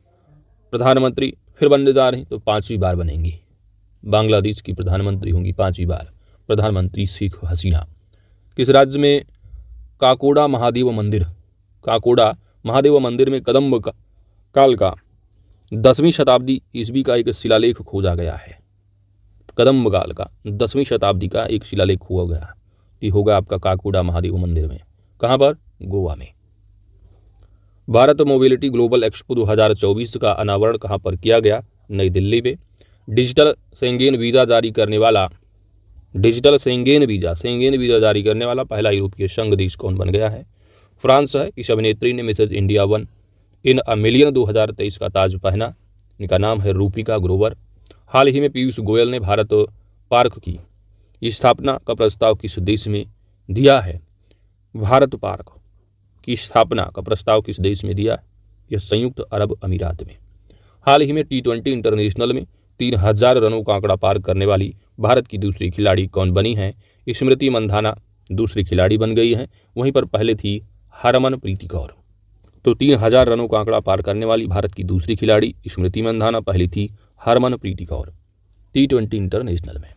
Speaker 1: प्रधानमंत्री फिर बनने जा रही, तो 5वीं बार बनेंगी। बांग्लादेश की प्रधानमंत्री होंगी 5वीं बार प्रधानमंत्री शेख हसीना। किस राज्य में काकोड़ा महादेव मंदिर में कदम्ब काल का 10वीं शताब्दी ईस्वी का एक शिलालेख खोजा गया है? कदम्ब काल का 10वीं शताब्दी का एक शिलालेख हुआ गया, ये होगा आपका काकोड़ा महादेव मंदिर में। कहाँ पर? गोवा में। भारत मोबिलिटी ग्लोबल एक्सपो 2024 का अनावरण कहाँ पर किया गया? नई दिल्ली में। डिजिटल शेंगेन वीज़ा जारी करने वाला जारी करने वाला पहला यूरोपीय संघ देश कौन बन गया है? फ्रांस है। किस अभिनेत्री ने Mrs India 1 in a million 2023 का ताज पहना? इनका नाम है रूपिका ग्रोवर। हाल ही में पीयूष गोयल ने भारत पार्क की स्थापना का प्रस्ताव किस देश में दिया है? भारत पार्क की स्थापना का प्रस्ताव किस देश में दिया? यह संयुक्त अरब अमीरात में। हाल ही में T20 इंटरनेशनल में 3000 रनों का आंकड़ा पार करने वाली भारत की दूसरी खिलाड़ी कौन बनी है? स्मृति मंधाना दूसरी खिलाड़ी बन गई हैं। वहीं पर पहले थी हरमनप्रीत कौर। तो 3000 रनों का आंकड़ा पार करने वाली भारत की दूसरी खिलाड़ी स्मृति मंधाना, पहली थी हरमनप्रीत कौर T20 इंटरनेशनल में।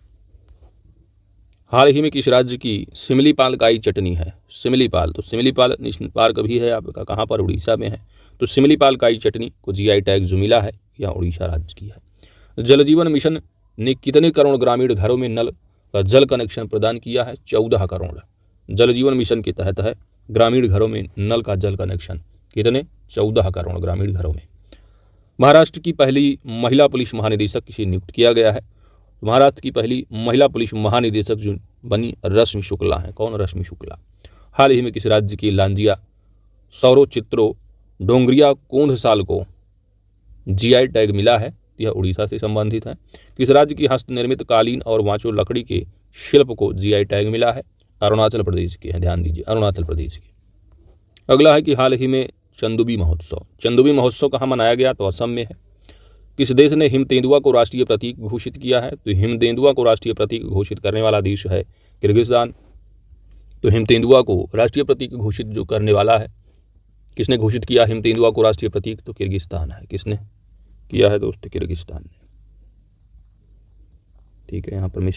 Speaker 1: हाल ही में किस राज्य की सिमलीपाल काई चटनी है? सिमलीपाल, तो सिमलीपाल नेशनल पार्क भी है आपका, कहाँ पर? उड़ीसा में है। तो सिमलीपाल काई चटनी को GI टैग जो मिला है यह उड़ीसा राज्य की है। जल जीवन मिशन ने कितने करोड़ ग्रामीण घरों में नल का जल कनेक्शन प्रदान किया है? 14 करोड़। जल जीवन मिशन के तहत है ग्रामीण घरों में नल का जल कनेक्शन, कितने? 14 करोड़ ग्रामीण घरों में। महाराष्ट्र की पहली महिला पुलिस महानिदेशक किसे नियुक्त किया गया है? महाराष्ट्र की पहली महिला पुलिस महानिदेशक जो बनी रश्मि शुक्ला है। कौन? रश्मि शुक्ला। हाल ही में किस राज्य की लांजिया सौरोचित्रो डोंगरिया कोंधसाल को GI टैग मिला है? यह उड़ीसा से संबंधित है। किस राज्य की हस्तनिर्मित कालीन और वांचो लकड़ी के शिल्प को GI टैग मिला है? अरुणाचल प्रदेश के हैं, ध्यान दीजिए, अरुणाचल प्रदेश के। अगला है कि हाल ही में चंदुबी महोत्सव कहाँ मनाया गया? तो असम में है। किस देश ने हिम तेंदुआ को राष्ट्रीय प्रतीक घोषित किया है? तो हिम तेंदुआ को राष्ट्रीय प्रतीक घोषित करने वाला देश है किर्गिस्तान। तो हिम तेंदुआ को राष्ट्रीय प्रतीक घोषित जो करने वाला है, किसने घोषित किया हिम तेंदुआ को राष्ट्रीय प्रतीक? तो किर्गिस्तान है। किसने किया है दोस्त? किर्गिस्तान ने। ठीक है, यहाँ पर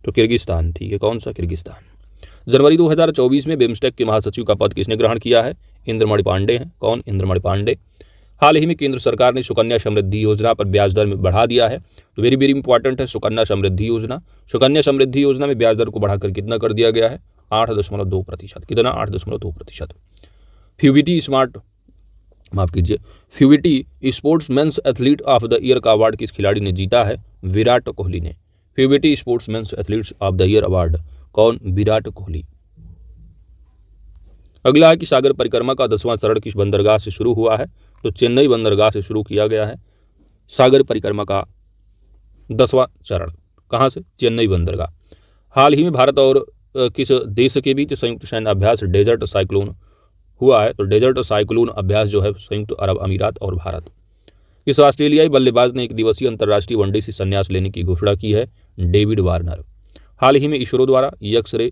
Speaker 1: तो किर्गिस्तान, ठीक है, कौन सा? किर्गिस्तान। जनवरी 2024 में बिम्स्टेक के महासचिव का पद किसने ग्रहण किया है? इंद्रमणि पांडे हैं। कौन? इंद्रमणि पांडे। हाल ही में केंद्र सरकार ने सुकन्या समृद्धि योजना पर ब्याज दर में बढ़ा दिया है। तो वेरी वेरी इंपॉर्टेंट है सुकन्या समृद्धि योजना। सुकन्या समृद्धि योजना में ब्याज दर को बढ़ाकर कितना कर दिया गया है? 8.2%। कितना? 8.2%। फ्यूबिटी sports men's athlete of the year का अवार्ड किस खिलाड़ी ने जीता है? विराट कोहली ने। फ्यूबिटी sports men's athletes of the year award कौन? विराट कोहली। अगला है कि सागर परिक्रमा का 10वां चरण किस बंदरगाह से शुरू हुआ है? तो चेन्नई बंदरगाह से शुरू किया गया है सागर परिक्रमा का 10वां चरण। कहाँ से? चेन्नई बंदरगाह। हाल ही में भारत और किस देश के बीच संयुक्त सैन्य अभ्यास डेजर्ट साइक्लोन हुआ है? तो डेजर्ट साइक्लोन अभ्यास जो है संयुक्त अरब अमीरात और भारत। किस ऑस्ट्रेलियाई बल्लेबाज ने 1 दिवसीय अंतर्राष्ट्रीय वनडे से संन्यास लेने की घोषणा की है? David Warner. हाल ही में इसरो द्वारा एक्स-रे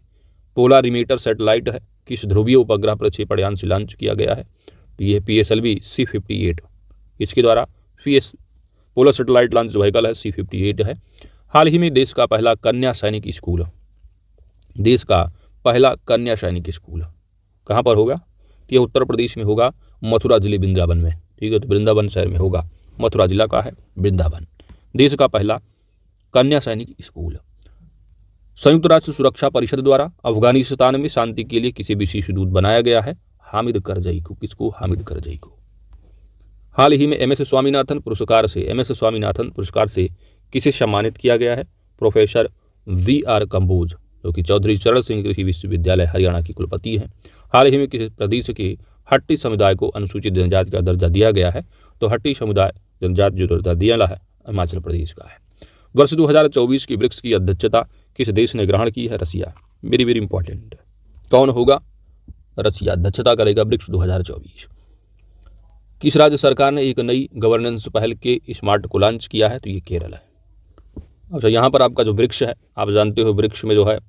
Speaker 1: पोलारिमीटर सैटेलाइट है किस ध्रुवीय उपग्रह प्रक्षेपण यान से लॉन्च किया गया है? तो यह PSLV C58, इसके द्वारा पोलर सैटेलाइट लॉन्च व्हीकल है C58 है। हाल ही में देश का पहला कन्या सैनिक स्कूल कहाँ पर होगा? तो यह उत्तर प्रदेश में होगा, मथुरा जिले वृंदावन में। ठीक है, तो वृंदावन शहर में होगा। मथुरा जिला का है वृंदावन। देश का पहला कन्या सैनिक स्कूल। संयुक्त राष्ट्र सुरक्षा परिषद द्वारा अफगानिस्तान में शांति के लिए किसी विशेष दूत बनाया गया है? हामिद करजई को। किसको? हामिद करजई को। हाल ही में MS स्वामीनाथन पुरस्कार से किसे सम्मानित किया गया है? प्रोफेसर VR कंबोज, जो कि चौधरी चरण सिंह कृषि विश्वविद्यालय हरियाणा की कुलपति हैं। हाल ही में किस प्रदेश के हट्टी समुदाय को अनुसूचित जनजाति का दर्जा दिया गया है? तो हट्टी समुदाय जनजाति जो दर्जा दिया है हिमाचल प्रदेश का है। वर्ष 2024 की ब्रिक्स की अध्यक्षता किस देश ने ग्रहण की है? रसिया। Very very important. कौन होगा? रसिया अध्यक्षता करेगा ब्रिक्स 2024। किस राज्य सरकार ने एक नई गवर्नेंस पहल के स्मार्ट को लॉन्च किया है? तो ये केरल है। अच्छा, यहाँ पर आपका जो ब्रिक्स है, आप जानते हो ब्रिक्स में जो है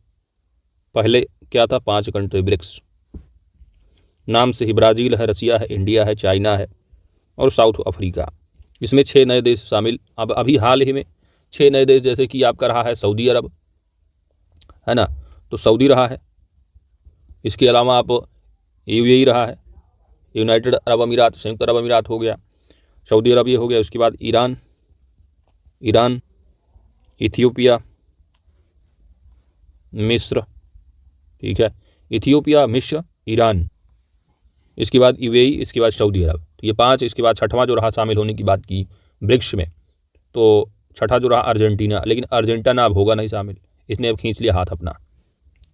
Speaker 1: पहले क्या था? 5 कंट्री ब्रिक्स नाम से ही ब्राज़ील है, रसिया है, इंडिया है, चाइना है और साउथ अफ्रीका। इसमें 6 नए देश शामिल। अब अभी हाल ही में 6 नए देश, जैसे कि आपका रहा है सऊदी अरब, है ना, तो सऊदी रहा है। इसके अलावा आप UAE रहा है, यूनाइटेड अरब अमीरात, संयुक्त अरब अमीरात हो गया, सऊदी अरब ये हो गया। उसके बाद ईरान, इथियोपिया, मिस्र। ठीक है, इथियोपिया, मिस्र, ईरान, इसके बाद यूएई, इसके बाद सऊदी अरब। तो ये 5, इसके बाद छठवां जो रहा शामिल होने की बात की ब्रिक्स में, तो छठा जो रहा अर्जेंटीना, लेकिन अर्जेंटीना अब होगा नहीं शामिल, इसने अब खींच लिया हाथ अपना।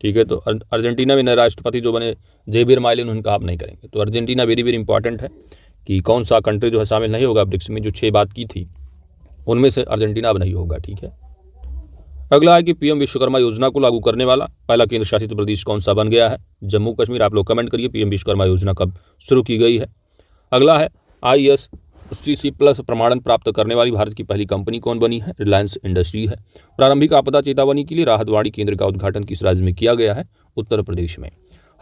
Speaker 1: ठीक है, तो अर्जेंटीना में नए राष्ट्रपति जो बने जेवियर माइलिन, उनका आप नहीं करेंगे। तो अर्जेंटीना वेरी वेरी इंपॉर्टेंट है कि कौन सा कंट्री जो है शामिल नहीं होगा ब्रिक्स में। जो 6 बात की थी उनमें से अर्जेंटीना अब नहीं होगा। ठीक है, अगला है कि पीएम विश्वकर्मा योजना को लागू करने वाला पहला केंद्र शासित प्रदेश कौन सा बन गया है? जम्मू कश्मीर। आप लोग कमेंट करिए पीएम विश्वकर्मा योजना कब शुरू की गई है। अगला है ISCC प्लस प्रमाणन प्राप्त करने वाली भारत की पहली कंपनी कौन बनी है? रिलायंस इंडस्ट्री है। प्रारंभिक आपदा चेतावनी के लिए राहतवाड़ी केंद्र का उद्घाटन किस राज्य में किया गया है? उत्तर प्रदेश में।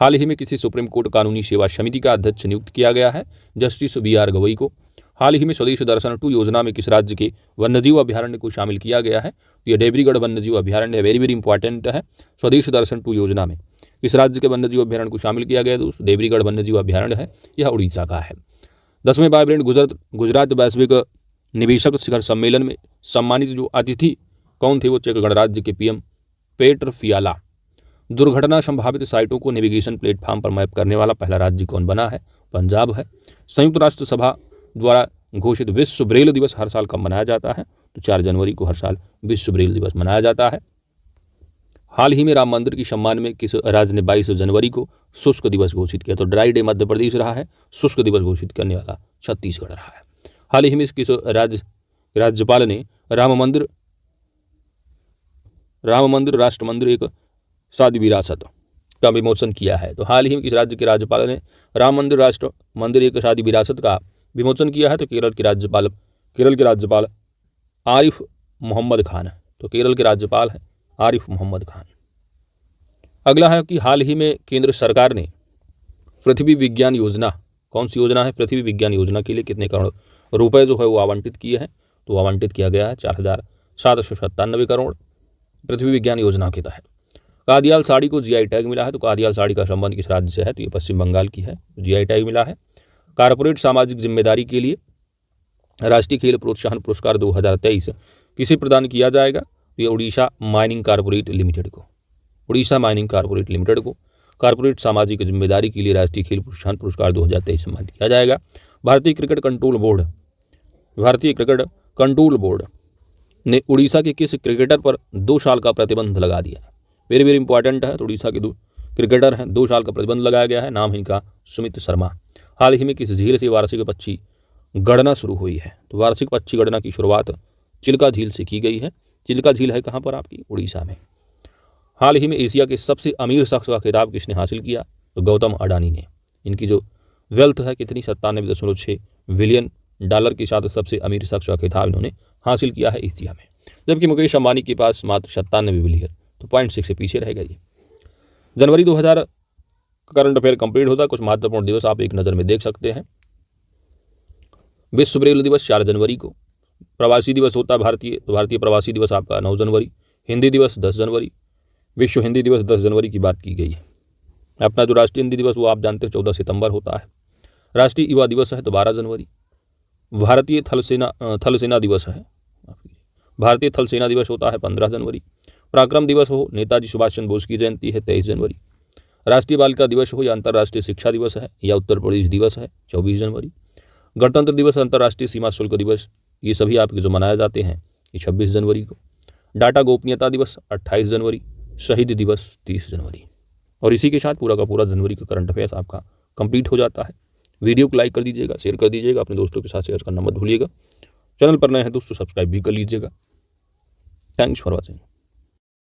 Speaker 1: हाल ही में किसी सुप्रीम कोर्ट कानूनी सेवा समिति का अध्यक्ष नियुक्त किया गया है? जस्टिस BR गवई को। हाल ही में स्वदेश दर्शन 2 योजना में किस राज्य के वन्यजीव अभ्यारण्य को शामिल किया गया है? तो ये देवरीगढ़ वन्यजीव अभ्यारण्य वेरी वेरी इंपॉर्टेंट है। स्वदेश दर्शन 2 योजना में किस राज्य के वन्यजीव अभ्यारण्य को शामिल किया गया है? दोस्तों देवरीगढ़ वन्यजीव अभ्यारण्य है, यह उड़ीसा का है। 10वें वाइब्रेंट गुजरात वैश्विक निवेशक शिखर सम्मेलन में सम्मानित जो अतिथि कौन थे? वो चेक गणराज्य के PM पेट्र फियाला। दुर्घटना संभावित साइटों को नेविगेशन प्लेटफॉर्म पर मैप करने वाला पहला राज्य कौन बना है? पंजाब है। संयुक्त राष्ट्र सभा द्वारा घोषित विश्व ब्रेल दिवस हर साल कब मनाया जाता है? तो 4 जनवरी को हर साल विश्व ब्रेल दिवस मनाया जाता है। हाल ही में राम मंदिर के सम्मान में किस राज्य ने 22 जनवरी को शुष्क दिवस घोषित किया? तो ड्राई डे मध्य प्रदेश रहा है, शुष्क दिवस घोषित करने वाला छत्तीसगढ़ रहा है। हाल ही में किस राज्यपाल ने राम मंदिर राष्ट्र मंदिर एक शादी विरासत का विमोचन किया है? तो हाल ही में किस राज्य के राज्यपाल ने राम मंदिर राष्ट्र मंदिर एक शादी विरासत का विमोचन किया है? तो केरल के राज्यपाल आरिफ मोहम्मद खान। तो केरल के राज्यपाल है आरिफ मोहम्मद खान। अगला है कि हाल ही में केंद्र सरकार ने पृथ्वी विज्ञान योजना, कौन सी योजना है? पृथ्वी विज्ञान योजना के लिए कितने करोड़ रुपए जो है वो आवंटित किए हैं? तो आवंटित किया गया है 4,797 करोड़ पृथ्वी विज्ञान योजना के तहत। कादियाल साड़ी को GI टैग मिला है। तो कादियाल साड़ी का संबंध किस राज्य से है? तो ये पश्चिम बंगाल की है, GI टैग मिला है। कारपोरेट सामाजिक जिम्मेदारी के लिए राष्ट्रीय खेल प्रोत्साहन पुरस्कार 2023 किसे प्रदान किया जाएगा? तो ये उड़ीसा माइनिंग कारपोरेट लिमिटेड को। उड़ीसा माइनिंग कारपोरेट लिमिटेड को कारपोरेट सामाजिक जिम्मेदारी के लिए राष्ट्रीय खेल प्रोत्साहन पुरस्कार 2023 सम्मानित किया जाएगा। भारतीय क्रिकेट कंट्रोल बोर्ड ने उड़ीसा के किस क्रिकेटर पर 2 साल का प्रतिबंध लगा दिया? वेरी वेरी इंपॉर्टेंट है। तो उड़ीसा के 2 क्रिकेटर हैं, 2 साल का प्रतिबंध लगाया गया है। नाम है इनका सुमित शर्मा। हाल ही में किस झील से वार्षिक पक्षी गणना शुरू हुई है? तो वार्षिक पक्षी गणना की शुरुआत चिल्का झील से की गई है। चिल्का झील है कहाँ पर? आपकी उड़ीसा में। हाल ही में एशिया के सबसे अमीर शख्स का खिताब किसने हासिल किया? तो गौतम अडानी ने। इनकी जो वेल्थ है कितनी? 97.6 बिलियन डॉलर के साथ सबसे अमीर शख्स का खिताब इन्होंने हासिल किया है एशिया में। जबकि मुकेश अंबानी के पास मात्र 97 बिलियन, तो 0.6 से पीछे रहेगा ये। जनवरी 2000 करंट अफेयर कंप्लीट होता है। कुछ महत्वपूर्ण दिवस आप एक नज़र में देख सकते हैं। विश्व ब्रेल दिवस 4 जनवरी को। प्रवासी दिवस होता है भारतीय प्रवासी दिवस आपका 9 जनवरी। हिंदी दिवस 10 जनवरी। विश्व हिंदी दिवस 10 जनवरी की बात की गई है। अपना जो राष्ट्रीय हिंदी दिवस वो आप जानते हैं 14 सितंबर होता है। राष्ट्रीय युवा दिवस है तो 12 जनवरी। भारतीय थल सेना दिवस है, भारतीय थल सेना दिवस होता है 15 जनवरी। पराक्रम दिवस हो नेताजी सुभाष चंद्र बोस की जयंती है 23 जनवरी। राष्ट्रीय बालिका दिवस हो या अंतर्राष्ट्रीय शिक्षा दिवस है या उत्तर प्रदेश दिवस है 24 जनवरी। गणतंत्र दिवस, अंतर्राष्ट्रीय सीमा शुल्क दिवस, ये सभी आपके जो मनाए जाते हैं ये 26 जनवरी को। डाटा गोपनीयता दिवस 28 जनवरी। शहीद दिवस 30 जनवरी। और इसी के साथ पूरा का पूरा जनवरी का करंट अफेयर्स आपका कंप्लीट हो जाता है। वीडियो को लाइक कर दीजिएगा, शेयर कर दीजिएगा, अपने दोस्तों के साथ शेयर करना मत भूलिएगा। चैनल पर नए हैं दोस्तों सब्सक्राइब भी कर लीजिएगा। Thanks for watching.